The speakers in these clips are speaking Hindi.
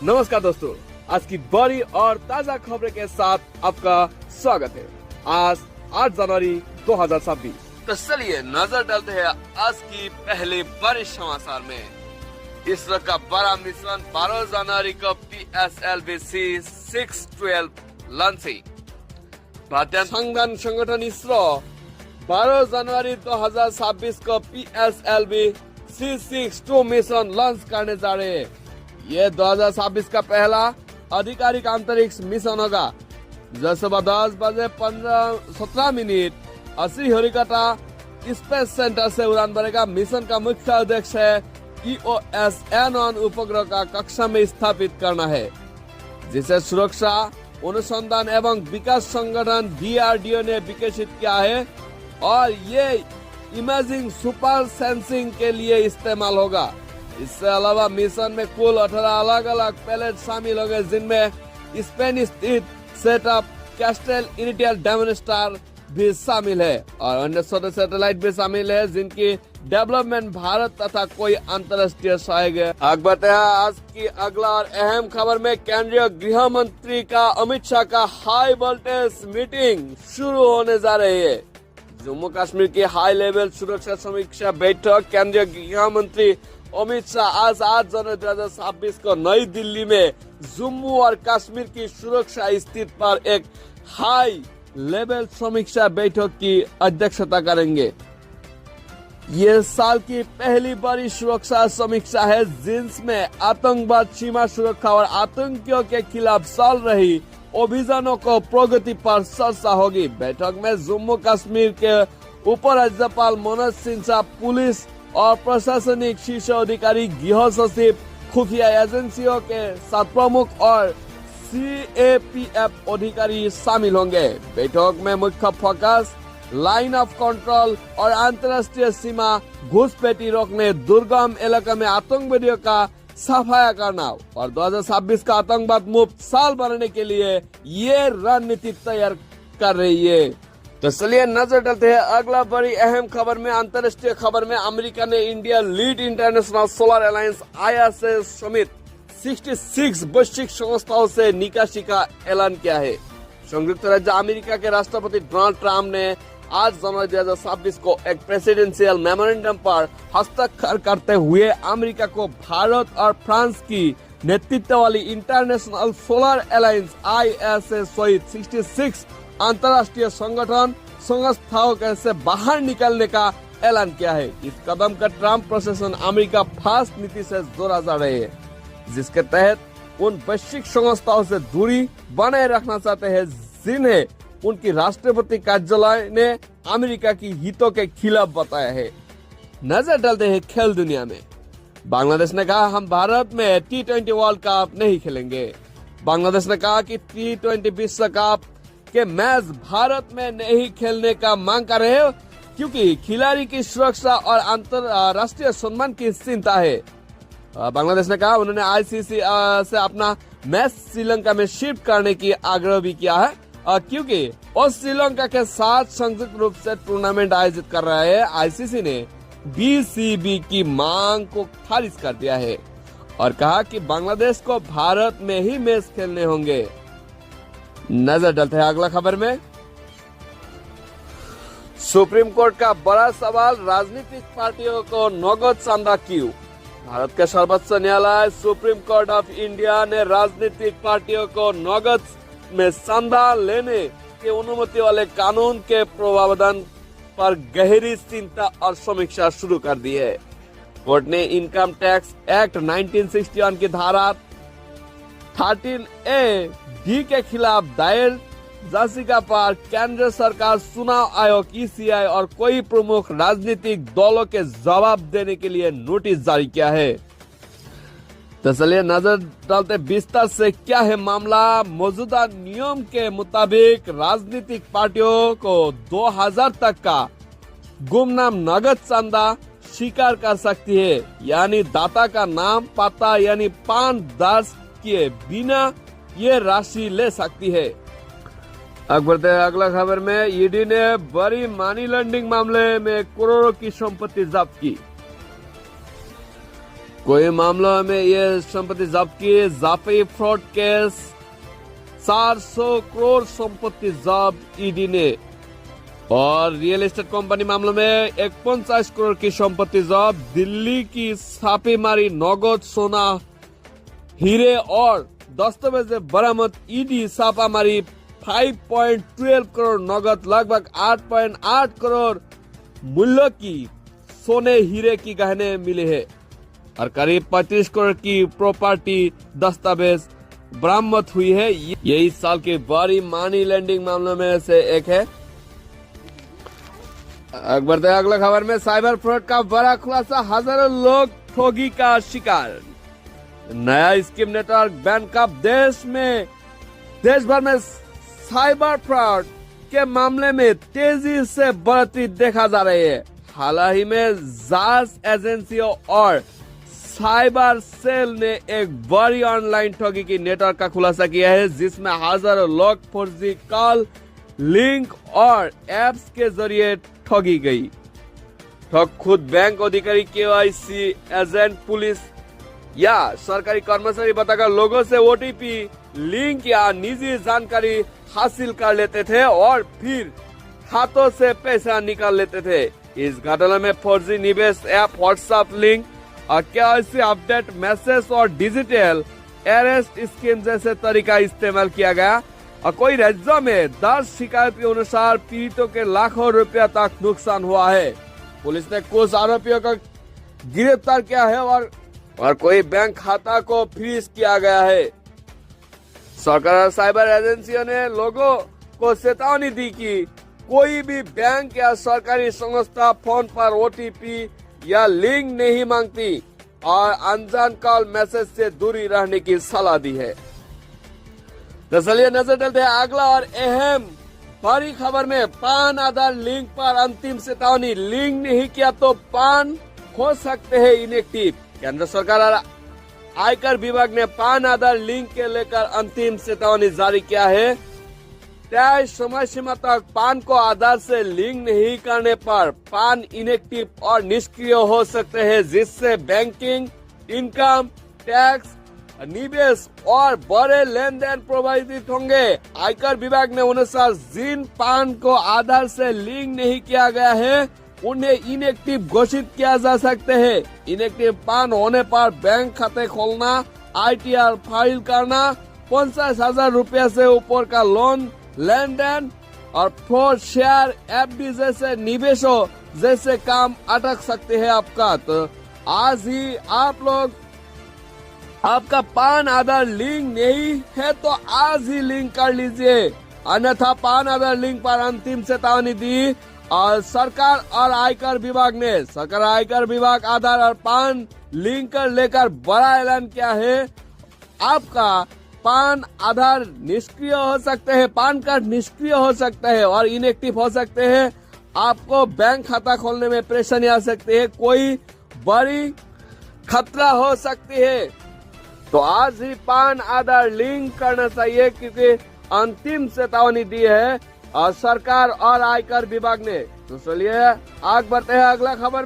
नमस्कार दोस्तों, आज की बड़ी और ताजा खबरें के साथ आपका स्वागत है। आज 8 जनवरी 2026। तो चलिए नजर डालते हैं आज की पहली बड़ी समाचार में। इसरो का बड़ा मिशन 12 जनवरी को PSLV-C612 लॉन्चिंग। भारतीय संविधान संगठन इसरो 12 जनवरी 2026 को PSLV-C612 मिशन लॉन्च करने जा रहे हैं। ये 2026 का पहला आधिकारिक अंतरिक्ष मिशन होगा, जो सुबह 10 बजे 17 मिनट 80 होरिकाटा स्पेस सेंटर से उड़ान भरेगा। मिशन का मुख्य उद्देश्य है EOS N1 उपग्रह का कक्षा में स्थापित करना है, जिसे सुरक्षा अनुसंधान एवं विकास संगठन DRDO ने विकसित किया है और ये इमेजिंग सुपर सेंसिंग के लिए इस्तेमाल होगा। इससे अलावा मिशन में कुल 18 अलग अलग पैलेट शामिल होंगे, जिनमें स्पेन स्थित सेटअप कैस्टेल इनिटियल डेमोन्स्ट्रेटर भी शामिल है और अन्य छोटे सैटेलाइट भी शामिल है, जिनकी डेवलपमेंट भारत तथा कोई अंतर्राष्ट्रीय सहयोग है। आगे बढ़ते हैं आज की अगला और अहम खबर में। केंद्रीय गृह मंत्री का अमित शाह का हाई वोल्टेज मीटिंग शुरू होने जा रही है। जम्मू कश्मीर की हाई लेवल सुरक्षा समीक्षा बैठक केंद्रीय गृह मंत्री अमित शाह आज 8 जनवरी 2026 को नई दिल्ली में जम्मू और कश्मीर की सुरक्षा स्थिति पर एक हाई लेवल समीक्षा बैठक की अध्यक्षता करेंगे। ये साल की पहली बड़ी सुरक्षा समीक्षा है, जिसमें आतंकवाद, सीमा सुरक्षा और आतंकियों के खिलाफ चल रही अभियानों को प्रगति पर चर्चा होगी। बैठक में जम्मू कश्मीर के उप राज्यपाल मनोज सिन्हा, पुलिस और प्रशासनिक शीर्ष अधिकारी, गृह सचिव, खुफिया एजेंसियों के 7 प्रमुख और CAPF अधिकारी शामिल होंगे। बैठक में मुख्य फोकस लाइन ऑफ कंट्रोल और अंतर्राष्ट्रीय सीमा घुसपैठी रोकने, दुर्गम इलाके में आतंकवादियों का सफाया करना और 2026 का आतंकवाद मुक्त साल बनाने के लिए ये रणनीति तैयार कर रही है। तो चलिए नजर डालते हैं अगला बड़ी अहम खबर में। अंतर्राष्ट्रीय खबर में अमेरिका ने India lead international solar alliance ISA समेत 66 वैश्विक संस्थाओं से निकासी का ऐलान किया है। संयुक्त राज्य अमेरिका के राष्ट्रपति डोनाल्ड ट्रंप ने 8 जनवरी 2026 को एक प्रेसिडेंशियल मेमोरेंडम पर हस्ताक्षर करते हुए अमेरिका को भारत और फ्रांस की नेतृत्व वाली इंटरनेशनल सोलर अलायंस ISA सहित 66 अंतर्राष्ट्रीय संगठन संस्थाओं से बाहर निकलने का ऐलान किया है। इस कदम का ट्रंप प्रशासन अमेरिका फर्स्ट नीति से जोड़ा जा रहे हैं, जिसके तहत उन वैश्विक संस्थाओं से दूरी बनाए रखना चाहते हैं, जिन्हें उनकी राष्ट्रपति कार्यालय ने अमेरिका की हितों के खिलाफ बताया है। नजर डालते हैं खेल दुनिया में। बांग्लादेश ने कहा, हम भारत में T20 वर्ल्ड कप नहीं खेलेंगे। बांग्लादेश ने कहा कि T20 विश्व कप के मैच भारत में नहीं खेलने का मांग कर रहे हो, क्योंकि खिलाड़ी की सुरक्षा और अंतरराष्ट्रीय सम्मान की चिंता है। बांग्लादेश ने कहा, उन्होंने ICC से अपना मैच श्रीलंका में शिफ्ट करने की आग्रह भी किया है, क्योंकि वो श्रीलंका के साथ संयुक्त रूप से टूर्नामेंट आयोजित कर रहा है। ICC ने BCB की मांग को खारिज कर दिया है और कहा कि बांग्लादेश को भारत में ही मैच खेलने होंगे। नजर डालते हैं अगला खबर में। सुप्रीम कोर्ट का बड़ा सवाल, राजनीतिक पार्टियों को नगद चंदा क्यों? भारत के सर्वोच्च न्यायालय सुप्रीम कोर्ट ऑफ इंडिया ने राजनीतिक पार्टियों को नगद में चंदा लेने की अनुमति वाले कानून के प्रावधान पर गहरी चिंता और समीक्षा शुरू कर दी है। कोर्ट ने इनकम टैक्स एक्ट 1961 की धारा 13A(d) के खिलाफ दायर याचिका पर केंद्र सरकार, चुनाव आयोग ECI और कोई प्रमुख राजनीतिक दलों के जवाब देने के लिए नोटिस जारी किया है। तो चलिए नजर डालते विस्तार से क्या है मामला। मौजूदा नियम के मुताबिक राजनीतिक पार्टियों को 2000 तक का गुमनाम नगद चंदा स्वीकार कर सकती है, यानी दाता का नाम पता यानी पान दर्ज किए बिना ये राशि ले सकती है। अगला खबर में, ईडी ने बड़ी मनी लॉन्ड्रिंग मामले में करोड़ों की संपत्ति जब्त की। कोई मामलों में ये संपत्ति जब्त की। जाफी फ्रॉड केस 400 करोड़ संपत्ति जब्त ईडी ने। और रियल एस्टेट कंपनी मामलों में 150 करोड़ की संपत्ति जब्त। दिल्ली की छापेमारी, नगद सोना, हीरे और दस्तावेजें बरामद। ईडी छापामारी 5.12 करोड़ नगद, लगभग 8.8 करोड़ मूल्य की सोने हीरे की गहने मिले हैं और करीब 35 करोड़ की प्रॉपर्टी दस्तावेज बरामद हुई है। ये इस साल की बड़ी मनी लैंडिंग मामलों में से एक है। बढ़ते अगला खबर में साइबर फ्रॉड का बड़ा खुलासा, हजारों लोग ठगी का शिकार। नया स्कीम नेटवर्क बैंकअप देश भर में साइबर फ्रॉड के मामले में तेजी से बढ़ती देखा जा रही है। हाल ही में जांच एजेंसियों और साइबर सेल ने एक बड़ी ऑनलाइन ठगी की नेटवर्क का खुलासा किया है, जिसमें हजारों लोग फर्जी कॉल, लिंक और एप्स के जरिए ठगी गई। ठग खुद बैंक अधिकारी, केवाईसी एजेंट, पुलिस या सरकारी कर्मचारी बताकर लोगों से ओटीपी, लिंक या निजी जानकारी हासिल कर लेते थे और फिर खातों से पैसा निकाल लेते थे। इस घटना में फर्जी निवेश ऐप, व्हाट्सएप लिंक और केवाईसी अपडेट मैसेज और डिजिटल अरेस्ट स्कीम जैसे तरीका इस्तेमाल किया गया। और कई राज्यों में दर्ज शिकायत के अनुसार पीड़ितों के लाखों रुपया तक नुकसान हुआ है। पुलिस ने कुछ आरोपियों को गिरफ्तार किया है और कोई बैंक खाता को फ्रीज किया गया है। सरकार और साइबर एजेंसियों ने लोगों को चेतावनी दी कि कोई भी बैंक या सरकारी संस्था फोन पर ओटीपी या लिंक नहीं मांगती और अनजान कॉल मैसेज से दूरी रहने की सलाह दी है। तो चलिए नजर डालते हैं अगला और अहम बड़ी खबर में। पान आधार लिंक पर अंतिम चेतावनी, लिंक नहीं किया तो पान हो सकते हैं इनएक्टिव। केंद्र सरकार और आयकर विभाग ने पान आधार लिंक के लेकर अंतिम चेतावनी जारी किया है। तय समय सीमा तक पान को आधार से लिंक नहीं करने पर पान इनएक्टिव और निष्क्रिय हो सकते हैं, जिससे बैंकिंग, इनकम टैक्स, निवेश और बड़े लेन देन प्रभावित होंगे। आयकर विभाग ने अनुसार जिन पान को आधार से लिंक नहीं किया गया है उन्हें इनएक्टिव घोषित किया जा सकते हैं। इनएक्टिव पान होने पर बैंक खाते खोलना, आईटीआर फाइल करना, 50,000 रुपया से ऊपर का लोन लेन देन और फ्रॉड, शेयर, एफडी जैसे निवेशों जैसे काम अटक सकते हैं आपका। तो आज ही आप लोग, आपका पान आधार लिंक नहीं है तो आज ही लिंक कर लीजिए, अन्यथा पान आधार लिंक पर अंतिम चेतावनी दी और सरकार और आयकर विभाग ने। सरकार और आयकर विभाग आधार और पान लिंक कर लेकर बड़ा ऐलान किया है। आपका पान आधार निष्क्रिय हो सकते हैं, पान कार्ड निष्क्रिय हो सकता है और इनएक्टिव हो सकते हैं। आपको बैंक खाता खोलने में परेशानी आ सकती है, कोई बड़ी खतरा हो सकती है। तो आज ही पान आधार लिंक करना चाहिए, क्योंकि अंतिम चेतावनी दी है और सरकार और आयकर विभाग ने। तो चलिए आगे बढ़ते हैं अगला खबर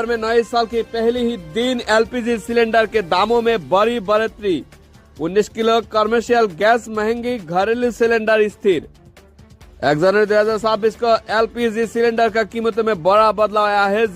में। नए साल की पहली ही दिन एलपीजी सिलेंडर के दामों में बड़ी बढ़ोतरी। 19 किलो कमर्शियल गैस महंगी, घरेलू सिलेंडर स्थिर। 1 जनवरी 2026 को एलपीजी सिलेंडर का कीमतों में बड़ा बदलाव आया है,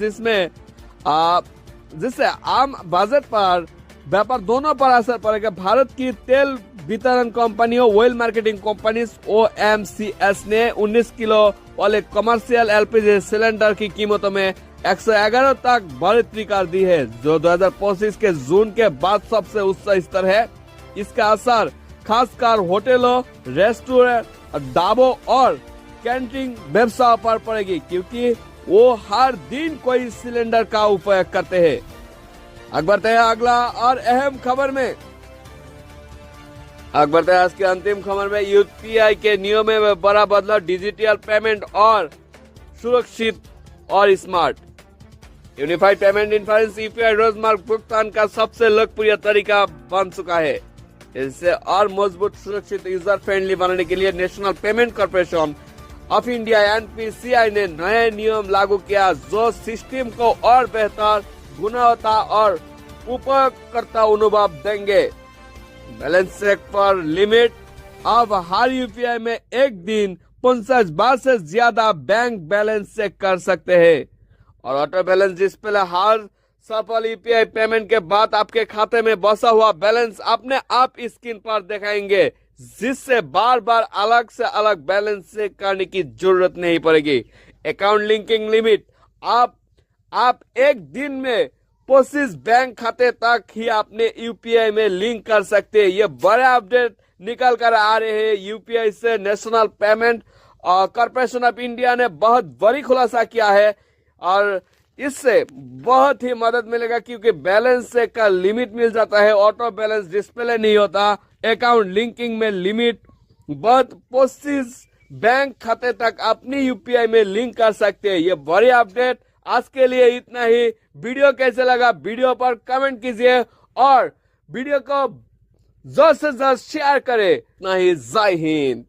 जिससे आम बजट पर, व्यापार दोनों पर असर पड़ेगा। भारत की तेल वितरण कंपनियों, ऑयल मार्केटिंग कंपनीज ओएमसीएस ने 19 किलो वाले कमर्शियल एलपीजी सिलेंडर की कीमतों में 111 तक बढ़ोतरी कर दी है, जो 2025 के जून के बाद सबसे उच्च स्तर है। इसका असर खासकर होटलों, रेस्टोरेंट, ढाबों और कैंटीन व्यवसाय पर पड़ेगी, क्योंकि वो हर दिन कोई सिलेंडर का उपयोग करते हैं। आगे बढ़ते हैं अगला और अहम खबर में। आगे बढ़ते हैं आज की अंतिम खबर में। यूपीआई के नियमों में बड़ा बदलाव, डिजिटल पेमेंट और सुरक्षित और smart. Unified payment interface UPI रोजमर्रा भुगतान का सबसे लोकप्रिय तरीका बन चुका है। इसे और मजबूत, सुरक्षित, यूजर फ्रेंडली बनाने के लिए national payment corporation of India NPCI ने नए नियम लागू किया जो सिस्टम को और बेहतर गुणवत्ता और उपयोगकर्ता अनुभव देंगे। बैलेंस चेक पर लिमिट। अब हर यूपीआई में एक दिन 50 बार से ज्यादा बैंक बैलेंस चेक कर सकते हैं। और ऑटो बैलेंस डिस्प्ले। हर सफल यूपीआई पेमेंट के बाद आपके खाते में बसा हुआ बैलेंस अपने आप स्क्रीन पर दिखाएंगे, जिससे बार बार अलग से अलग बैलेंस चेक करने की जरूरत नहीं पड़ेगी। Account linking limit. आप एक दिन में 25 बैंक खाते तक ही अपने यूपीआई में लिंक कर सकते हैं। ये बड़े अपडेट निकल कर आ रहे हैं यूपीआई से। National payment corporation of India ने बहुत बड़ी खुलासा किया है और इससे बहुत ही मदद मिलेगा, क्योंकि बैलेंस चेक का लिमिट मिल जाता है, ऑटो बैलेंस डिस्प्ले नहीं होता, अकाउंट लिंकिंग में लिमिट, बहुत 25 बैंक खाते तक अपनी यूपीआई में लिंक कर सकते हैं। ये बड़ी अपडेट। आज के लिए इतना ही। वीडियो कैसे लगा वीडियो पर कमेंट कीजिए और वीडियो को ज्यादा से ज्यादा शेयर करें। इतना ही। जय हिंद।